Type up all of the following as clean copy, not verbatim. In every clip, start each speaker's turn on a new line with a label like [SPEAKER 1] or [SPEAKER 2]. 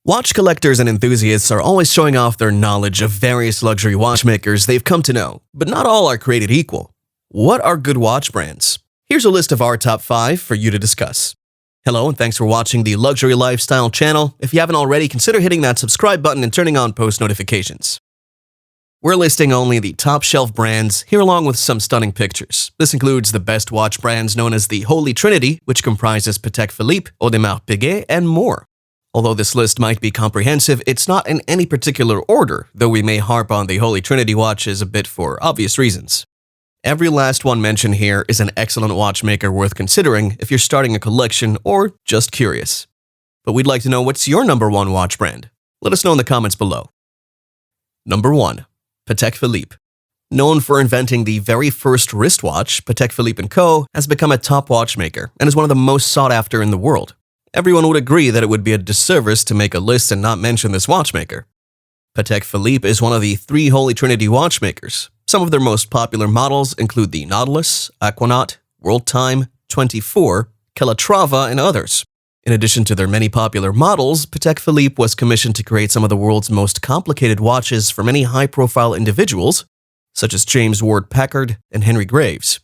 [SPEAKER 1] Watch collectors and enthusiasts are always showing off their knowledge of various luxury watchmakers they've come to know, but not all are created equal. What are good watch brands? Here's a list of our top 5 for you to discuss. Hello and thanks for watching the Luxury Lifestyle channel. If you haven't already, consider hitting that subscribe button and turning on post notifications. We're listing only the top shelf brands, here along with some stunning pictures. This includes the best watch brands known as the Holy Trinity, which comprises Patek Philippe, Audemars Piguet, and more. Although this list might be comprehensive, it's not in any particular order, though we may harp on the Holy Trinity watches a bit for obvious reasons. Every last one mentioned here is an excellent watchmaker worth considering if you're starting a collection or just curious. But we'd like to know what's your number 1 watch brand. Let us know in the comments below. Number 1. Patek Philippe. Known for inventing the very first wristwatch, Patek Philippe & Co. has become a top watchmaker and is one of the most sought after in the world. Everyone would agree that it would be a disservice to make a list and not mention this watchmaker. Patek Philippe is one of the 3 Holy Trinity watchmakers. Some of their most popular models include the Nautilus, Aquanaut, World Time, 24, Calatrava, and others. In addition to their many popular models, Patek Philippe was commissioned to create some of the world's most complicated watches for many high-profile individuals, such as James Ward Packard and Henry Graves.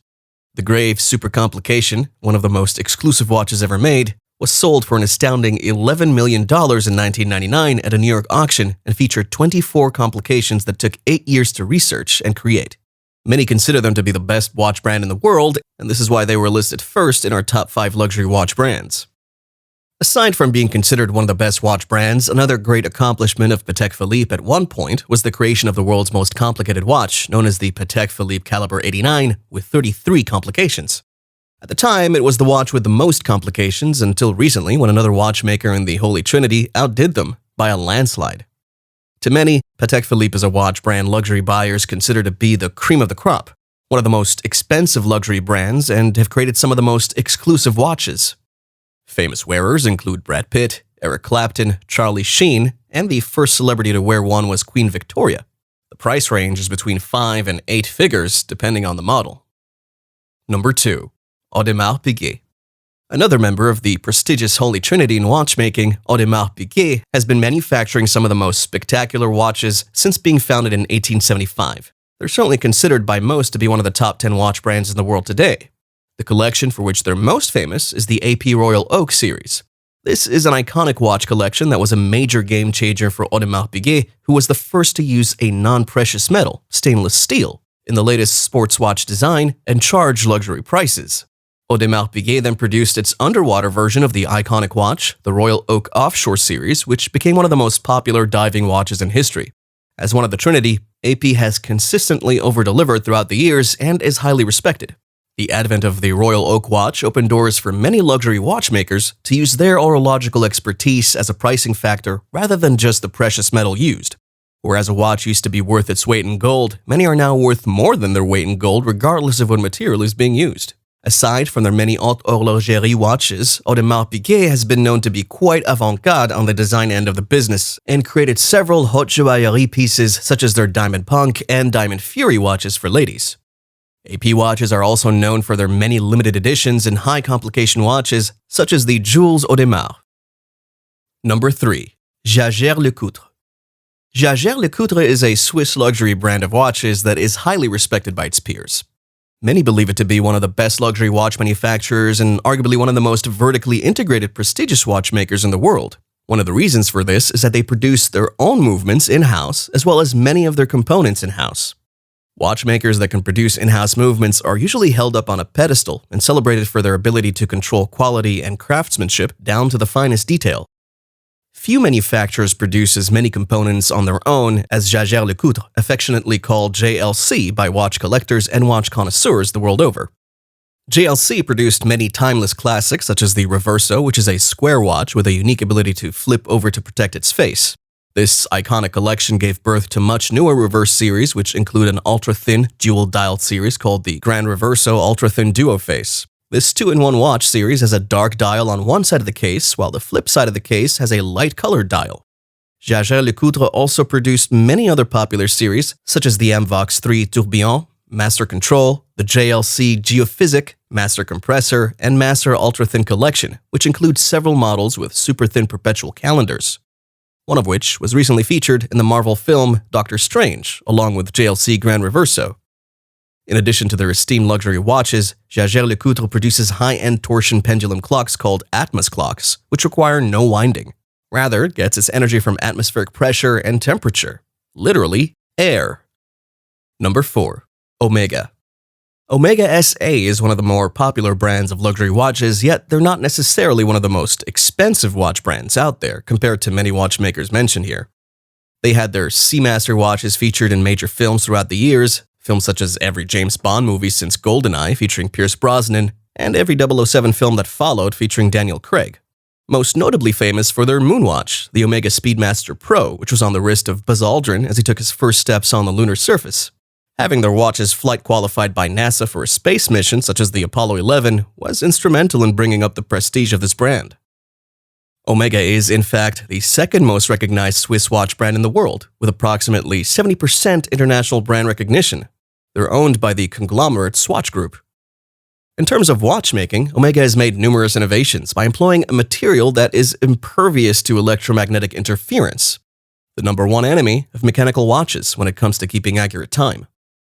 [SPEAKER 1] The Graves Super Complication, one of the most exclusive watches ever made, was sold for an astounding $11 million in 1999 at a New York auction and featured 24 complications that took 8 years to research and create. Many consider them to be the best watch brand in the world, and this is why they were listed first in our top 5 luxury watch brands. Aside from being considered one of the best watch brands, another great accomplishment of Patek Philippe at one point was the creation of the world's most complicated watch, known as the Patek Philippe Caliber 89, with 33 complications. At the time, it was the watch with the most complications until recently when another watchmaker in the Holy Trinity outdid them by a landslide. To many, Patek Philippe is a watch brand luxury buyers consider to be the cream of the crop, one of the most expensive luxury brands, and have created some of the most exclusive watches. Famous wearers include Brad Pitt, Eric Clapton, Charlie Sheen, and the first celebrity to wear one was Queen Victoria. The price range is between 5 and 8 figures, depending on the model. Number 2. Audemars Piguet. Another member of the prestigious Holy Trinity in watchmaking, Audemars Piguet has been manufacturing some of the most spectacular watches since being founded in 1875. They're certainly considered by most to be one of the top 10 watch brands in the world today. The collection for which they're most famous is the AP Royal Oak series. This is an iconic watch collection that was a major game changer for Audemars Piguet, who was the first to use a non-precious metal, stainless steel, in the latest sports watch design and charge luxury prices. Audemars Piguet then produced its underwater version of the iconic watch, the Royal Oak Offshore series, which became one of the most popular diving watches in history. As one of the Trinity, AP has consistently over-delivered throughout the years and is highly respected. The advent of the Royal Oak watch opened doors for many luxury watchmakers to use their horological expertise as a pricing factor rather than just the precious metal used. Whereas a watch used to be worth its weight in gold, many are now worth more than their weight in gold regardless of what material is being used. Aside from their many haute horlogerie watches, Audemars Piguet has been known to be quite avant-garde on the design end of the business and created several haute joaillerie pieces such as their Diamond Punk and Diamond Fury watches for ladies. AP watches are also known for their many limited editions and high complication watches such as the Jules Audemars. Number 3. Jaeger-LeCoultre. Jaeger-LeCoultre is a Swiss luxury brand of watches that is highly respected by its peers. Many believe it to be one of the best luxury watch manufacturers and arguably one of the most vertically integrated prestigious watchmakers in the world. One of the reasons for this is that they produce their own movements in-house as well as many of their components in-house. Watchmakers that can produce in-house movements are usually held up on a pedestal and celebrated for their ability to control quality and craftsmanship down to the finest detail. Few manufacturers produce as many components on their own as Jaeger-LeCoultre, affectionately called JLC by watch collectors and watch connoisseurs the world over. JLC produced many timeless classics such as the Reverso, which is a square watch with a unique ability to flip over to protect its face. This iconic collection gave birth to much newer reverse series, which include an ultra-thin, dual-dialed series called the Grand Reverso Ultra-Thin Duo Face. This 2-in-1 watch series has a dark dial on one side of the case, while the flip side of the case has a light-colored dial. Jaeger-LeCoultre also produced many other popular series, such as the MVOX 3 Tourbillon, Master Control, the JLC Geophysic, Master Compressor, and Master Ultra-Thin Collection, which includes several models with super-thin perpetual calendars. one of which was recently featured in the Marvel film Doctor Strange, along with JLC Grand Reverso. In addition to their esteemed luxury watches, Jaeger-LeCoultre produces high-end torsion pendulum clocks called Atmos clocks, which require no winding. Rather, it gets its energy from atmospheric pressure and temperature. Literally, air. Number 4. Omega. Omega SA is one of the more popular brands of luxury watches, yet they're not necessarily one of the most expensive watch brands out there compared to many watchmakers mentioned here. They had their Seamaster watches featured in major films throughout the years, films such as every James Bond movie since GoldenEye featuring Pierce Brosnan, and every 007 film that followed featuring Daniel Craig. Most notably famous for their moonwatch, the Omega Speedmaster Pro, which was on the wrist of Buzz Aldrin as he took his first steps on the lunar surface. Having their watches flight qualified by NASA for a space mission such as the Apollo 11 was instrumental in bringing up the prestige of this brand. Omega is, in fact, the second most recognized Swiss watch brand in the world, with approximately 70% international brand recognition. They're owned by the conglomerate Swatch Group. In terms of watchmaking, Omega has made numerous innovations by employing a material that is impervious to electromagnetic interference, the number one enemy of mechanical watches when it comes to keeping accurate time.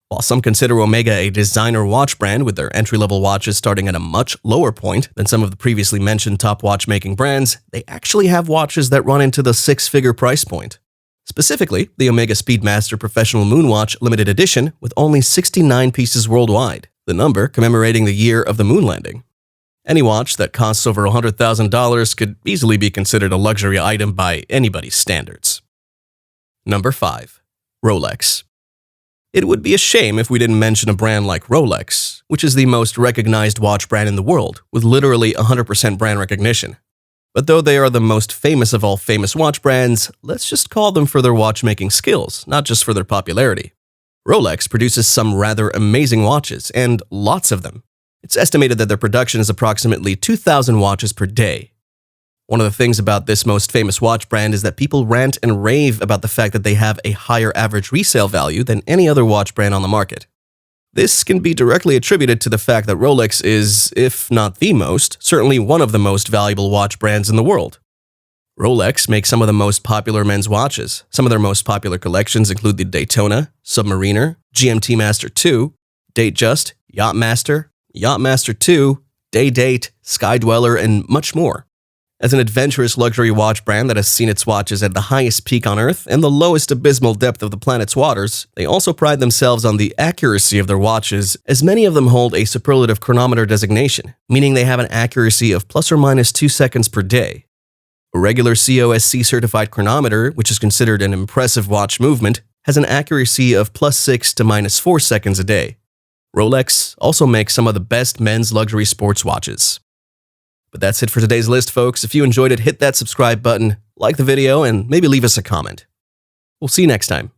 [SPEAKER 1] While some consider Omega a designer watch brand with their entry-level watches starting at a much lower point than some of the previously mentioned top watchmaking brands, they actually have watches that run into the six-figure price point. Specifically, the Omega Speedmaster Professional Moonwatch Limited Edition with only 69 pieces worldwide, the number commemorating the year of the moon landing. Any watch that costs over $100,000 could easily be considered a luxury item by anybody's standards. Number 5. Rolex. It would be a shame if we didn't mention a brand like Rolex, which is the most recognized watch brand in the world, with literally 100% brand recognition. But though they are the most famous of all famous watch brands, let's just call them for their watchmaking skills, not just for their popularity. Rolex produces some rather amazing watches, and lots of them. It's estimated that their production is approximately 2,000 watches per day. One of the things about this most famous watch brand is that people rant and rave about the fact that they have a higher average resale value than any other watch brand on the market. This can be directly attributed to the fact that Rolex is, if not the most, certainly one of the most valuable watch brands in the world. Rolex makes some of the most popular men's watches. Some of their most popular collections include the Daytona, Submariner, GMT Master 2, Datejust, Yachtmaster, Yachtmaster 2, Day-Date, Sky Dweller, and much more. As an adventurous luxury watch brand that has seen its watches at the highest peak on Earth and the lowest abysmal depth of the planet's waters, they also pride themselves on the accuracy of their watches, as many of them hold a superlative chronometer designation, meaning they have an accuracy of plus or minus 2 seconds per day. A regular COSC certified chronometer, which is considered an impressive watch movement, has an accuracy of plus 6 to minus 4 seconds a day. Rolex also makes some of the best men's luxury sports watches. But that's it for today's list, folks. If you enjoyed it, hit that subscribe button, like the video, and maybe leave us a comment. We'll see you next time.